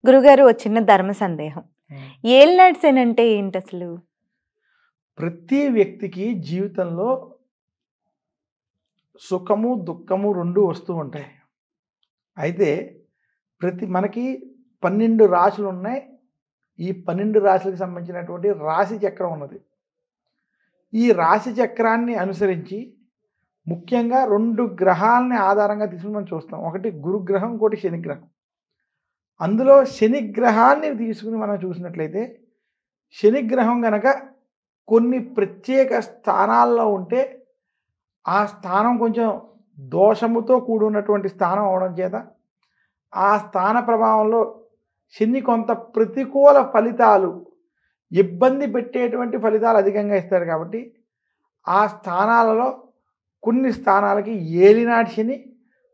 గురుగారు ఓ చిన్న ధర్మ సందేహం. హ్మ్. ఏలినాటి శని అంటే ఏంటసలు? ప్రతి వ్యక్తికి జీవితంలో సుఖము, దుఃఖము 2 వస్తూ ఉంటాయి. అయితే మనకి 12 రాశులున్నాయి. ఈ 12 రాశులకు సంబంధించినటువంటి రాశి చక్రం ఉన్నది. ఈ రాశి చక్రాన్ని అనుసరించి ముఖ్యంగా 2 గ్రహాలని ఆధారంగా తీసుకొని మనం చూస్తాం. ఒకటి గురుగ్రహం, ఇంకోటి శనిగ్రహం. అందులో శనిగ్రహాన్ని తీసుకొని మనం చూసినట్లయితే శనిగ్రహం గనక కొన్ని ప్రత్యేక స్థానాల్లో ఉంటే ఆ స్థానం కొంచెం దోషముతో కూడున్నటువంటి స్థానం అవడం చేత ఆ స్థాన ప్రభావంలో శని కొంత ప్రతికూల ఫలితాలు, ఇబ్బంది పెట్టేటువంటి ఫలితాలు అధికంగా ఇస్తాడు. కాబట్టి ఆ స్థానాలలో కొన్ని స్థానాలకి ఏలినాటి శని,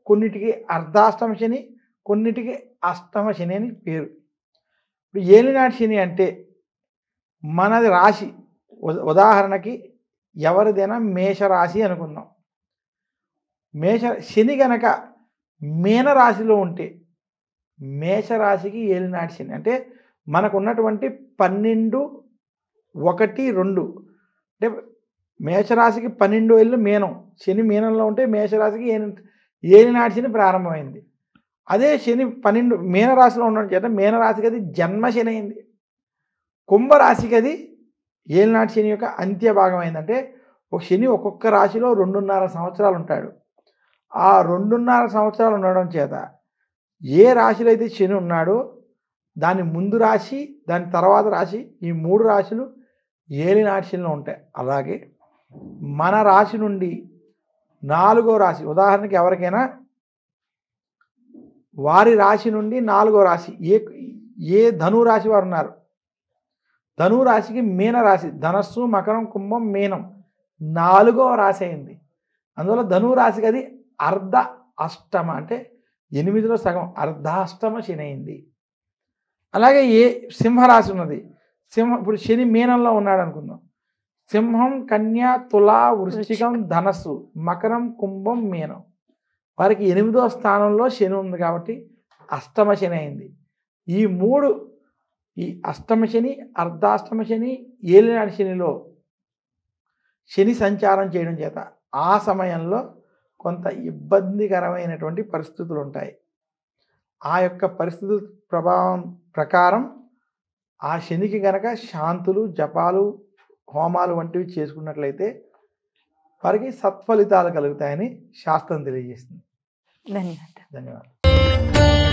కొన్నిటికి అర్ధాష్టమ శని, కొన్నిటికి అష్టమ శని అని పేరు. ఇప్పుడు ఏలినాటి శని అంటే మనది రాశి, ఉదాహరణకి ఎవరిదైనా మేషరాశి అనుకుందాం. శని గనక మీనరాశిలో ఉంటే మేషరాశికి ఏలినాటి శని అంటే మనకున్నటువంటి 12, 1, 2 అంటే మేషరాశికి 12 ఏళ్ళు మీనం, శని మీనంలో ఉంటే మేషరాశికి ఏలినాటి శని ప్రారంభమైంది. అదే శని 12 మీనరాశిలో ఉండడం చేత మీనరాశికి అది జన్మ శని అయింది. కుంభరాశికి అది ఏలినాటి శని యొక్క అంత్య భాగం అయిందంటే ఒక శని ఒక్కొక్క రాశిలో 2.5 సంవత్సరాలు ఉంటాడు. ఆ 2.5 సంవత్సరాలు ఉండడం చేత ఏ రాశిలో అయితే శని ఉన్నాడో దాని ముందు రాశి, దాని తర్వాత రాశి, ఈ 3 రాశులు ఏలినాటి శనిలో ఉంటాయి. అలాగే మన రాశి నుండి 4వ రాశి, ఉదాహరణకి ఎవరికైనా వారి రాశి నుండి 4వ రాశి ఏ ధనురాశి వారు ఉన్నారు, ధనురాశికి మీనరాశి, ధనస్సు, మకరం, కుంభం, మీనం 4వ రాశి అయింది. అందువల్ల ధనురాశికి అది అర్ధ అష్టమ అంటే 8లో సగం అర్ధాష్టమ శని అయింది. అలాగే సింహరాశి ఉన్నది. ఇప్పుడు శని మీనంలో ఉన్నాడు అనుకుందాం. సింహం, కన్య, తుల, వృశ్చికం, ధనస్సు, మకరం, కుంభం, మీనం వారికి 8వ స్థానంలో శని ఉంది కాబట్టి అష్టమ శని అయింది. ఈ అష్టమ శని, అర్ధాష్టమ శని, ఏలినాటి శనిలో శని సంచారం చేయడం చేత ఆ సమయంలో కొంత ఇబ్బందికరమైనటువంటి పరిస్థితులు ఉంటాయి. ఆ యొక్క పరిస్థితుల ప్రభావం ప్రకారం ఆ శనికి గనక శాంతులు, జపాలు, హోమాలు వంటివి చేసుకున్నట్లయితే వారికి సత్ఫలితాలు కలుగుతాయని శాస్త్రం తెలియజేస్తుంది. ధన్యవాదాలు. ధన్యవాదాలు.